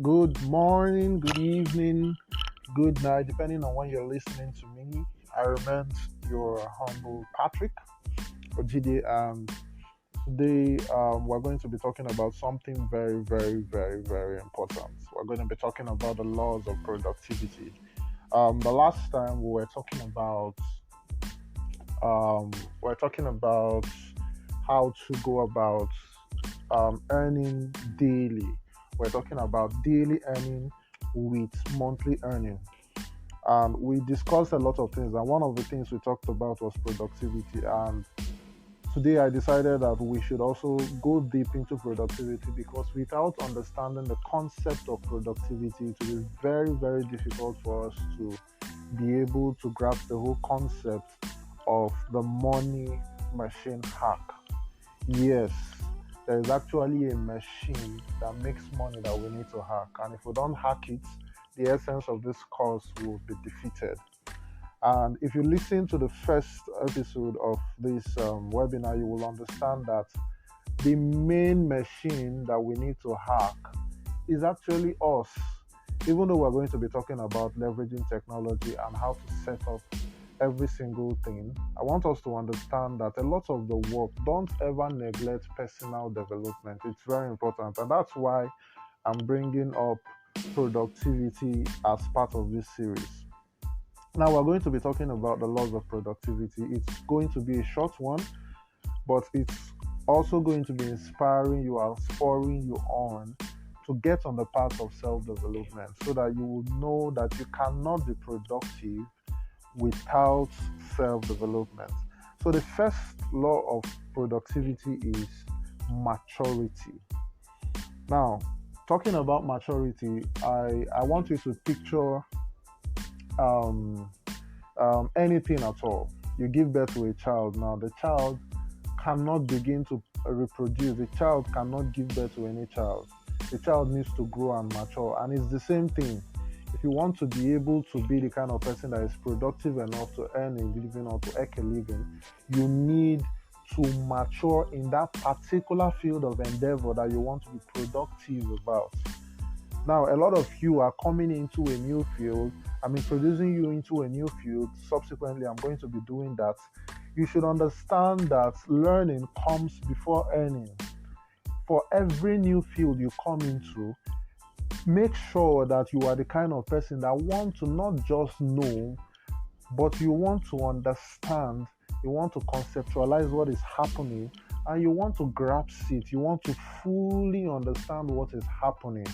Good morning, good evening, good night, depending on when you're listening to me. I remain your humble Patrick Ojide, and today we're going to be talking about something very, very, very, very important. We're going to be talking about the laws of productivity. The last time um, we are talking about how to go about earning daily. We're talking about daily earning with monthly earning. And we discussed a lot of things. And one of the things we talked about was productivity. And today I decided that we should also go deep into productivity because without understanding the concept of productivity, it will be very, very difficult for us to be able to grasp the whole concept of the money machine hack. Yes, there is actually a machine that makes money that we need to hack. And if we don't hack it, the essence of this course will be defeated. And if you listen to the first episode of this webinar, you will understand that the main machine that we need to hack is actually us. Even though we're going to be talking about leveraging technology and how to set up every single thing, I want us to understand that a lot of the work, don't ever neglect personal development. It's very important. And that's why I'm bringing up productivity as part of this series. Now, we're going to be talking about the laws of productivity. It's going to be a short one, but it's also going to be inspiring you and spurring you on to get on the path of self development so that you will know that you cannot be productive without self development. So, the first law of productivity is maturity. Now, talking about maturity, I want you to picture um, anything at all. You give birth to a child. Now, the child cannot begin to reproduce. The child cannot give birth to any child. The child needs to grow and mature. And it's the same thing. If you want to be able to be the kind of person that is productive enough to earn a living or to make a living, you need to mature in that particular field of endeavor that you want to be productive about. Now, a lot of you are coming into a new field. I'm introducing you into a new field. Subsequently, I'm going to be doing that. You should understand that learning comes before earning. For every new field you come into, make sure that you are the kind of person that want to not just know, but you want to understand, you want to conceptualize what is happening, and you want to grasp it. You want to fully understand what is happening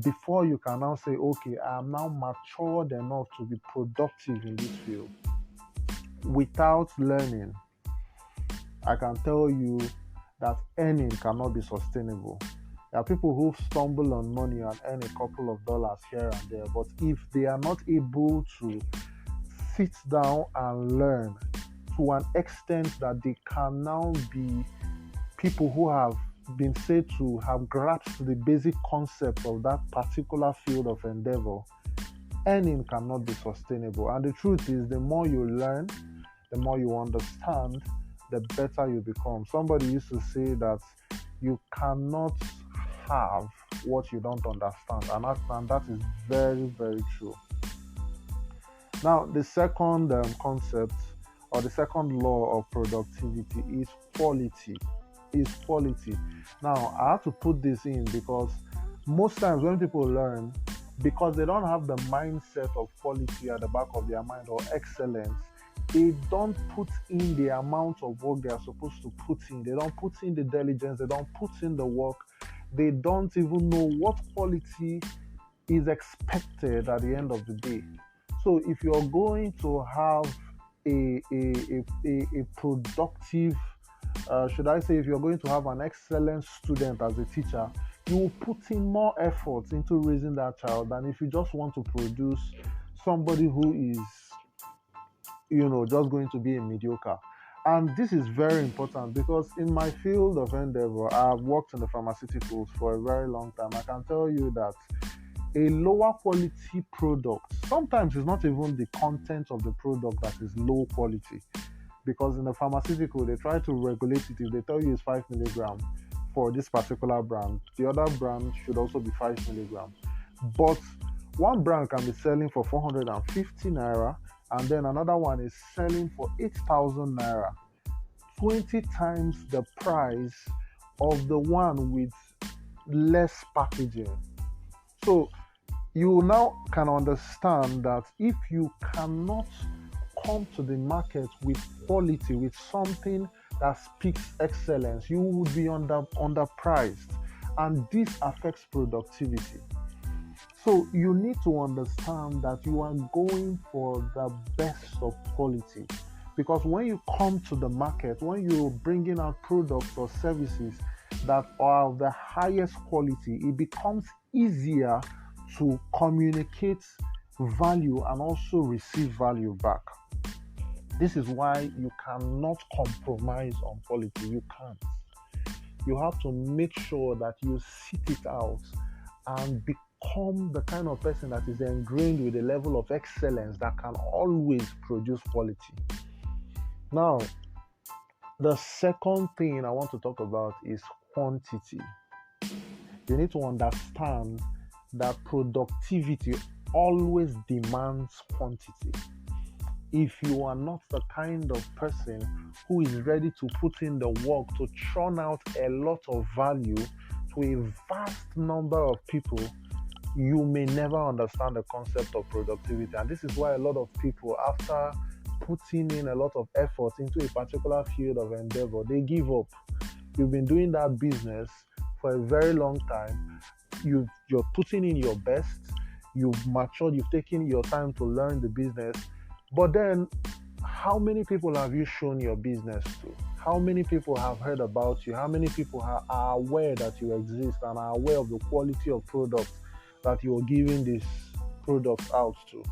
before you can now say, okay, I am now matured enough to be productive in this field. Without learning, I can tell you that earning cannot be sustainable. There are people who stumble on money and earn a couple of dollars here and there, but if they are not able to sit down and learn to an extent that they can now be people who have been said to have grasped the basic concept of that particular field of endeavor, earning cannot be sustainable. And the truth is, the more you learn, the more you understand, the better you become. Somebody used to say that you cannot have what you don't understand, and that is very, very true. Now, the second concept or the second law of productivity is quality. Is quality. Now, I have to put this in because most times when people learn, because they don't have the mindset of quality at the back of their mind or excellence, they don't put in the amount of work they are supposed to put in. They don't put in the diligence, they don't put in the work, they don't even know what quality is expected at the end of the day. So if you're going to have a productive, should I say, if you're going to have an excellent student as a teacher, you will put in more effort into raising that child than if you just want to produce somebody who is, just going to be a mediocre. And this is very important because in my field of endeavor, I've worked in the pharmaceuticals for a very long time. I can tell you that a lower quality product, sometimes it's not even the content of the product that is low quality. Because in the pharmaceutical, they try to regulate it. If they tell you it's 5 milligram for this particular brand, the other brand should also be 5 milligrams. But one brand can be selling for 450 naira, and then another one is selling for 8,000 naira, 20 times the price of the one with less packaging. So you now can understand that if you cannot come to the market with quality, with something that speaks excellence, you would be underpriced, and this affects productivity. So you need to understand that you are going for the best of quality, because when you come to the market, when you're bringing out products or services that are of the highest quality, it becomes easier to communicate value and also receive value back. This is why you cannot compromise on quality. You can't. You have to make sure that you sit it out and become the kind of person that is ingrained with a level of excellence that can always produce quality. Now, the second thing I want to talk about is quantity. You need to understand that productivity always demands quantity. If you are not the kind of person who is ready to put in the work to churn out a lot of value to a vast number of people, you may never understand the concept of productivity. And this is why a lot of people, after putting in a lot of effort into a particular field of endeavor, they give up. You've been doing that business for a very long time. You're putting in your best. You've matured. You've taken your time to learn the business. But then, how many people have you shown your business to? How many people have heard about you? How many people are aware that you exist and are aware of the quality of products that you're giving these products out to?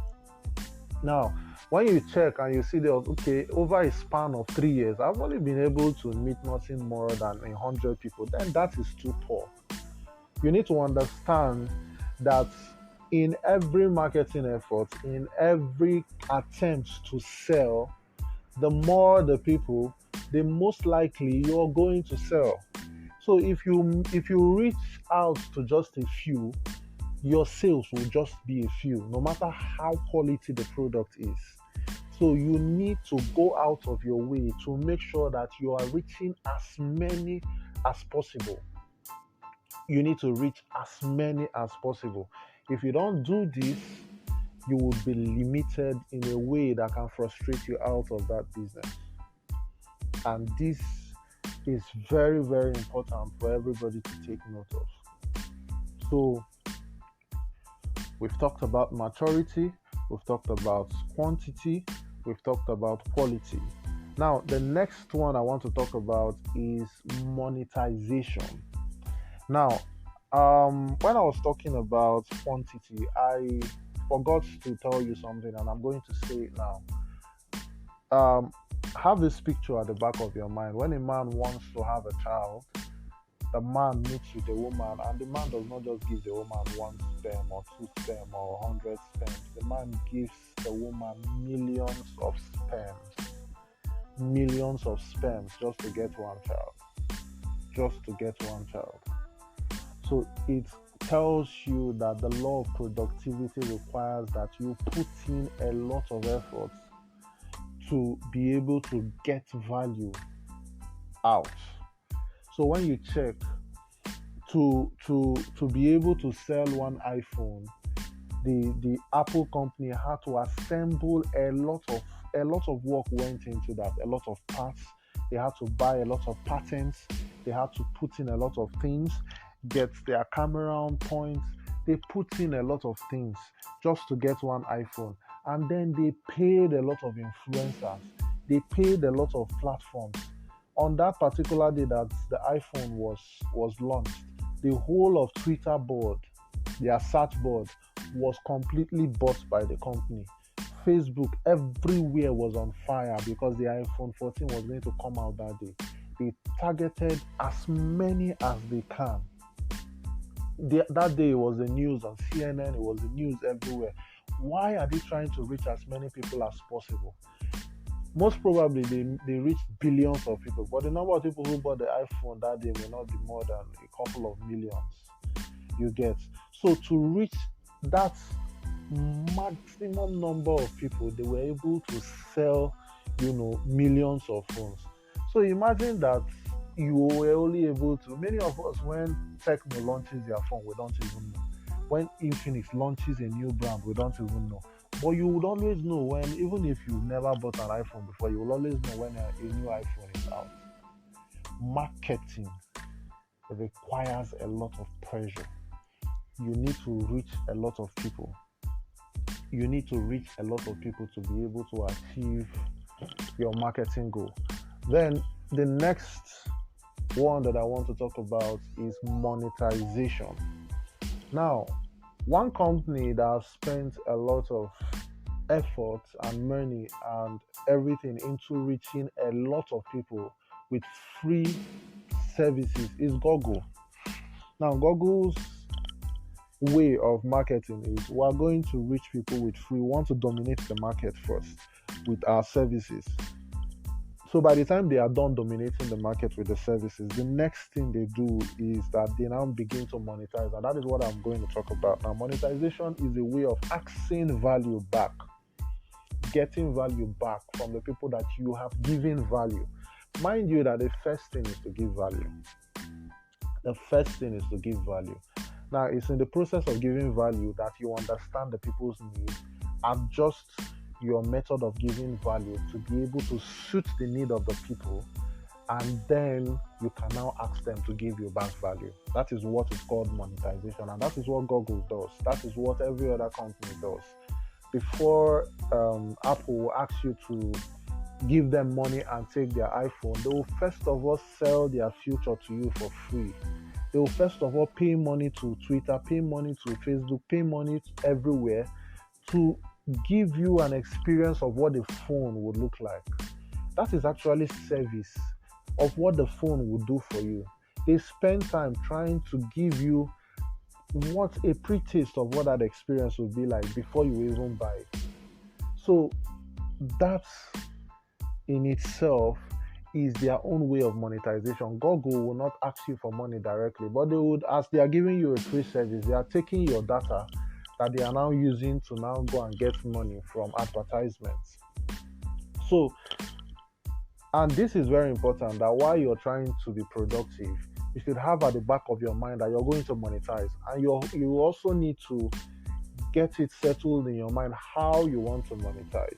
Now, when you check and you see that, okay, over a span of 3 years, I've only been able to meet nothing more than 100 people, then that is too poor. You need to understand that in every marketing effort, in every attempt to sell, the more the people, the most likely you're going to sell. So if you reach out to just a few, your sales will just be a few, no matter how quality the product is. So you need to go out of your way to make sure that you are reaching as many as possible. You need to reach as many as possible. If you don't do this, you will be limited in a way that can frustrate you out of that business. And this is very, very important for everybody to take note of. So, we've talked about maturity, we've talked about quantity, we've talked about quality. Now, the next one I want to talk about is monetization. Now, when I was talking about quantity, I forgot to tell you something, and I'm going to say it now. Um, have this picture at the back of your mind. When a man wants to have a child, the man meets with a woman, and the man does not just give the woman one sperm or two sperm or 100 sperms. The man gives the woman millions of sperms just to get one child. Just to get one child. So it tells you that the law of productivity requires that you put in a lot of effort to be able to get value out. So when you check to be able to sell one iPhone, the Apple company had to assemble a lot of work went into that, a lot of parts. They had to buy a lot of patents. They had to put in a lot of things, get their camera on point. They put in a lot of things just to get one iPhone. And then they paid a lot of influencers. They paid a lot of platforms. On that particular day that the iPhone was launched, the whole of Twitter board, their search board, was completely bought by the company. Facebook, everywhere was on fire because the iPhone 14 was going to come out that day. They targeted as many as they can. That day it was the news on CNN, it was the news everywhere. Why are they trying to reach as many people as possible? Most probably they reached billions of people, but the number of people who bought the iPhone that day may not be more than a couple of millions. You get? So to reach that maximum number of people, they were able to sell, millions of phones. So imagine that you were only able to, many of us, when Techno launches their phone, we don't even know. When Infinix launches a new brand, we don't even know. But you would always know when, even if you never bought an iPhone before, you will always know when a new iPhone is out. Marketing requires a lot of pressure. You need to reach a lot of people. You need to reach a lot of people to be able to achieve your marketing goal. Then the next one that I want to talk about is monetization. Now, one company that has spent a lot of effort and money and everything into reaching a lot of people with free services is Google. Now, Google's way of marketing is we're going to reach people with free. We want to dominate the market first with our services. So by the time they are done dominating the market with the services, the next thing they do is that they now begin to monetize. And that is what I'm going to talk about. Now, monetization is a way of asking value back, getting value back from the people that you have given value. Mind you that the first thing is to give value. The first thing is to give value. Now, it's in the process of giving value that you understand the people's needs, adjust your method of giving value to be able to suit the need of the people, and then you can now ask them to give you back value. That is what is called monetization, and that is what Google does. That is what every other company does. Before Apple will ask you to give them money and take their iPhone, they will first of all sell their future to you for free. They will first of all pay money to Twitter, pay money to Facebook, pay money everywhere to give you an experience of what the phone would look like. That is actually service of what the phone would do for you. They spend time trying to give you what a pre-taste of what that experience would be like before you even buy it. So that in itself is their own way of monetization. Google will not ask you for money directly, but they would, as they are giving you a free service, they are taking your data that they are now using to now go and get money from advertisements. So, and this is very important, that while you're trying to be productive, you should have at the back of your mind that you're going to monetize, and you also need to get it settled in your mind how you want to monetize.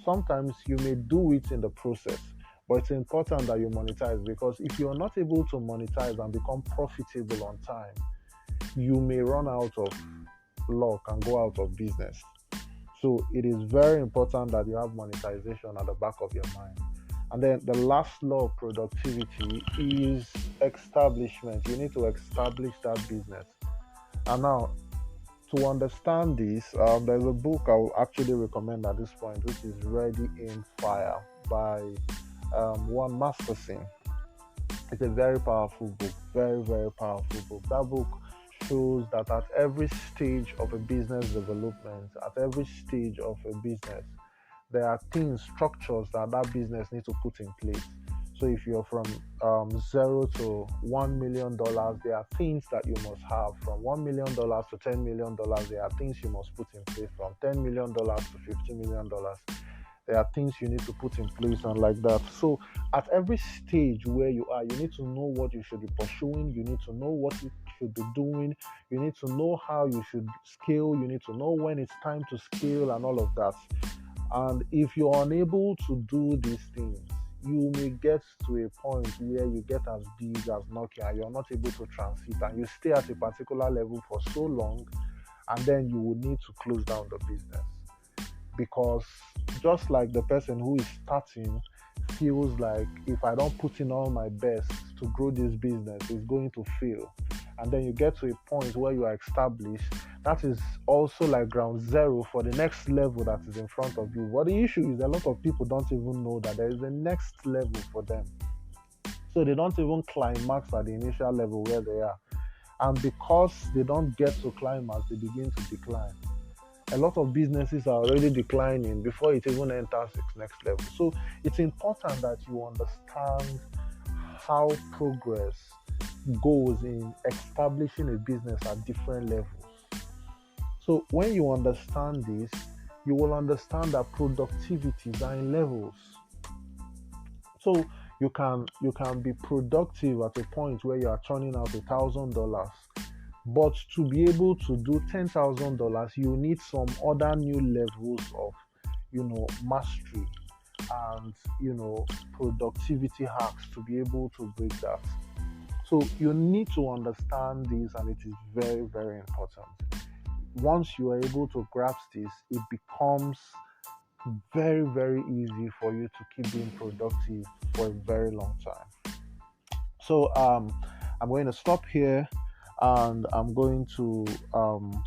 Sometimes you may do it in the process, but it's important that you monetize, because if you're not able to monetize and become profitable on time, you may run out of luck and go out of business. So it is very important that you have monetization at the back of your mind. And then the last law of productivity is establishment. You need to establish that business. And now, to understand this, there's a book I will actually recommend at this point, which is Ready, Aim, Fire by Juan Masterson. It's a very powerful book, very, very powerful book. That book shows that at every stage of a business development, at every stage of a business, there are things, structures that business needs to put in place. So if you're from zero to $1 million, there are things that you must have. From $1 million to $10 million, there are things you must put in place. From $10 million to $50 million, there are things you need to put in place, and like that. So at every stage where you are, you need to know what you should be pursuing. You need to know what you should be doing. You need to know how you should scale. You need to know when it's time to scale and all of that. And if you're unable to do these things, you may get to a point where you get as big as Nokia and you're not able to transit, and you stay at a particular level for so long, and then you will need to close down the business. Because just like the person who is starting feels like, if I don't put in all my best to grow this business, it's going to fail. And then you get to a point where you are established, that is also like ground zero for the next level that is in front of you. But the issue is a lot of people don't even know that there is a next level for them. So they don't even climax at the initial level where they are. And because they don't get to climax, they begin to decline. A lot of businesses are already declining before it even enters its next level. So it's important that you understand how progress goes in establishing a business at different levels. So when you understand this, you will understand that productivities are in levels. So you can be productive at a point where you are turning out $1,000, but to be able to do $10,000, you need some other new levels of mastery and productivity hacks to be able to break that. So you need to understand this, and it is very, very important. Once you are able to grasp this, it becomes very, very easy for you to keep being productive for a very long time. So I'm going to stop here, and I'm going to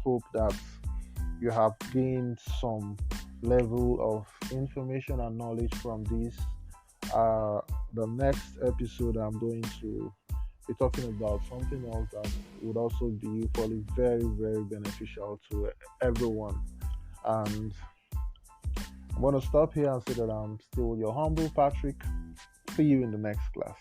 hope that you have gained some level of information and knowledge from this. The next episode, I'm going to be talking about something else that would also be equally very, very beneficial to everyone. And I'm going to stop here and say that I'm still your humble Patrick. See you in the next class.